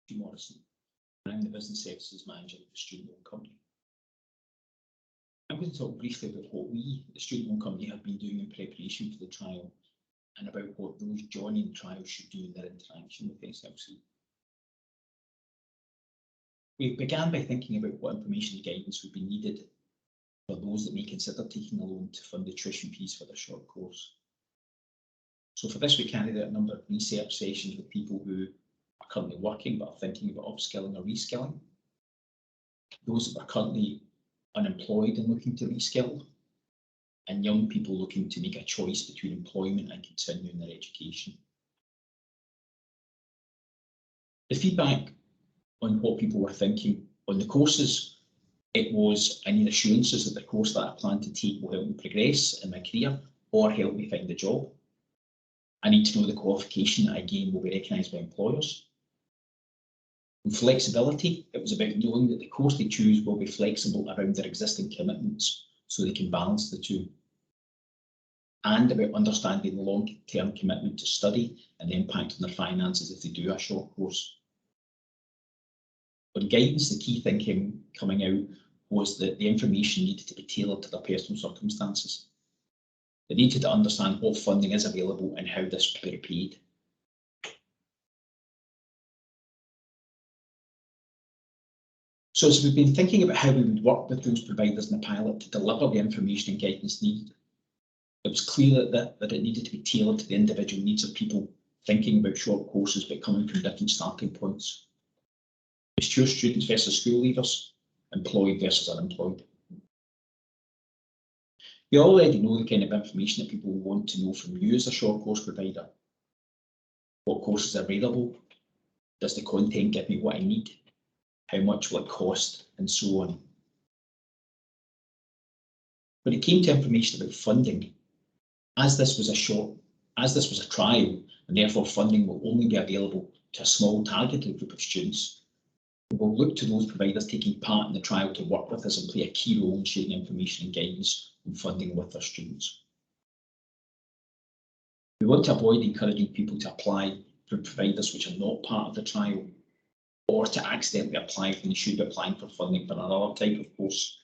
Hugh Morrison, and I'm the Business Services Manager of the student-owned company. I'm going to talk briefly about what we, the student-owned company, have been doing in preparation for the trial, and about what those joining the trial should do in their interaction with SLC. We began by thinking about what information and guidance would be needed for those that may consider taking a loan to fund the tuition fees for their short course. So for this, we carried out a number of research sessions with people who are currently working but are thinking about upskilling or reskilling, those that are currently unemployed and looking to reskill, and young people looking to make a choice between employment and continuing their education. The feedback on what people were thinking on the courses, it was, I need assurances that the course that I plan to take will help me progress in my career or help me find a job. I need to know the qualification that I gain will be recognised by employers. And flexibility, it was about knowing that the course they choose will be flexible around their existing commitments so they can balance the two. And about understanding the long-term commitment to study and the impact on their finances if they do a short course. On guidance, the key thinking coming out was that the information needed to be tailored to their personal circumstances. They needed to understand what funding is available and how this will be paid. So as we've been thinking about how we would work with those providers in the pilot to deliver the information and guidance needed, it was clear that it needed to be tailored to the individual needs of people thinking about short courses but coming from different starting points. Mature students versus school leavers, employed versus unemployed. You already know the kind of information that people want to know from you as a short course provider. What courses are available? Does the content give me what I need? How much will it cost? And so on. When it came to information about funding, as this was a trial, and therefore funding will only be available to a small targeted group of students, we will look to those providers taking part in the trial to work with us and play a key role in sharing information and guidance on funding with their students. We want to avoid encouraging people to apply for providers which are not part of the trial, or to accidentally apply when they should be applying for funding for another type of course.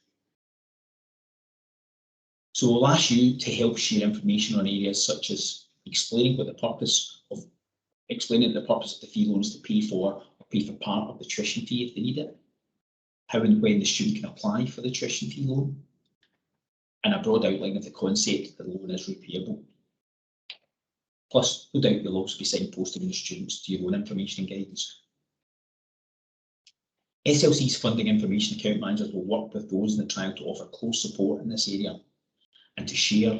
So we'll ask you to help share information on areas such as explaining the purpose of the fee loan is to pay for part of the tuition fee if they need it, how and when the student can apply for the tuition fee loan, and a broad outline of the concept that the loan is repayable. Plus, no doubt you'll also be signposting your students to your own information and guidance. SLC's funding information account managers will work with those in the trial to offer close support in this area and to share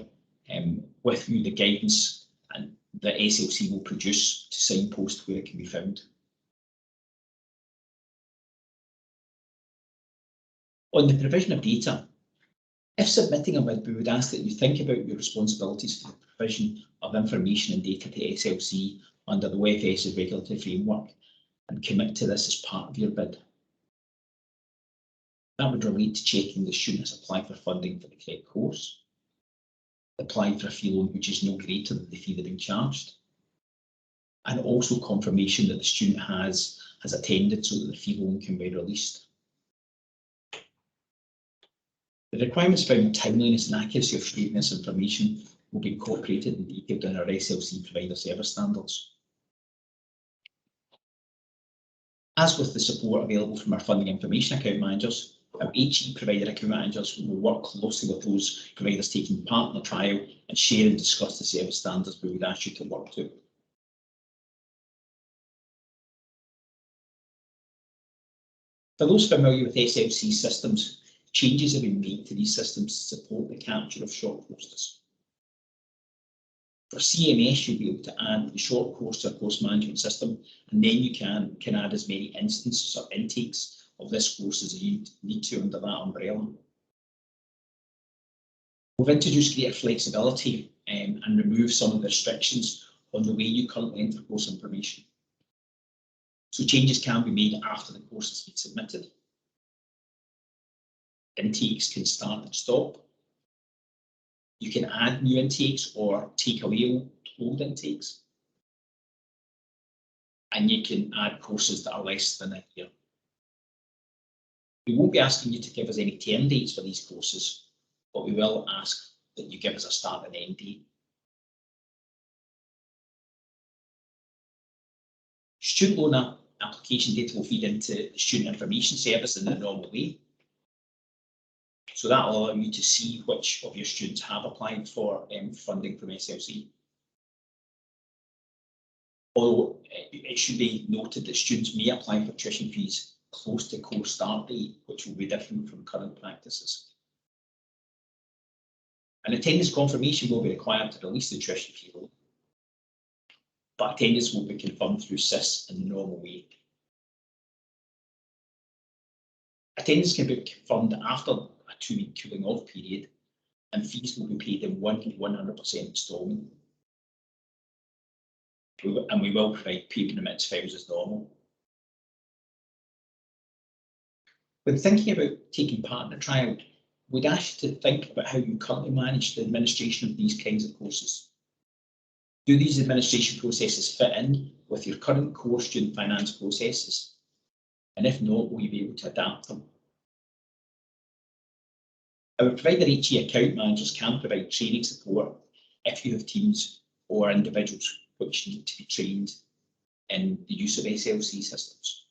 with you the guidance and that SLC will produce to signpost where it can be found. On the provision of data, if submitting a bid, we would ask that you think about your responsibilities for the provision of information and data to SLC under the OFS's regulatory framework and commit to this as part of your bid. That would relate to checking the student has applied for funding for the correct course, applied for a fee loan which is no greater than the fee they're being charged, and also confirmation that the student has attended so that the fee loan can be released. The requirements around timeliness and accuracy of sharing this information will be incorporated and detailed in our SLC provider service standards. As with the support available from our funding information account managers, our HE provider account managers will work closely with those providers taking part in the trial and share and discuss the service standards we would ask you to work to. For those familiar with SLC systems, changes have been made to these systems to support the capture of short courses. For CMS, you'll be able to add the short course to a course management system, and then you can add as many instances or intakes of this course as you need to under that umbrella. We've introduced greater flexibility and removed some of the restrictions on the way you currently enter course information. So changes can be made after the course has been submitted. Intakes can start and stop. You can add new intakes or take away old intakes. and you can add courses that are less than a year. We won't be asking you to give us any term dates for these courses, but we will ask that you give us a start and end date. Student loan application data will feed into the Student Information Service in the normal way. So that will allow you to see which of your students have applied for funding from SLC. Although it should be noted that students may apply for tuition fees close to course start date, which will be different from current practices. An attendance confirmation will be required to release the tuition fee loan, but attendance will be confirmed through SIS in the normal way. Attendance can be confirmed after a 2-week cooling off period, and fees will be paid in 100% instalment. And we will provide payment remittance files as normal. When thinking about taking part in a trial, we'd ask you to think about how you currently manage the administration of these kinds of courses. Do these administration processes fit in with your current core student finance processes? And if not, will you be able to adapt them? Our provider HE account managers can provide training support if you have teams or individuals which need to be trained in the use of SLC systems.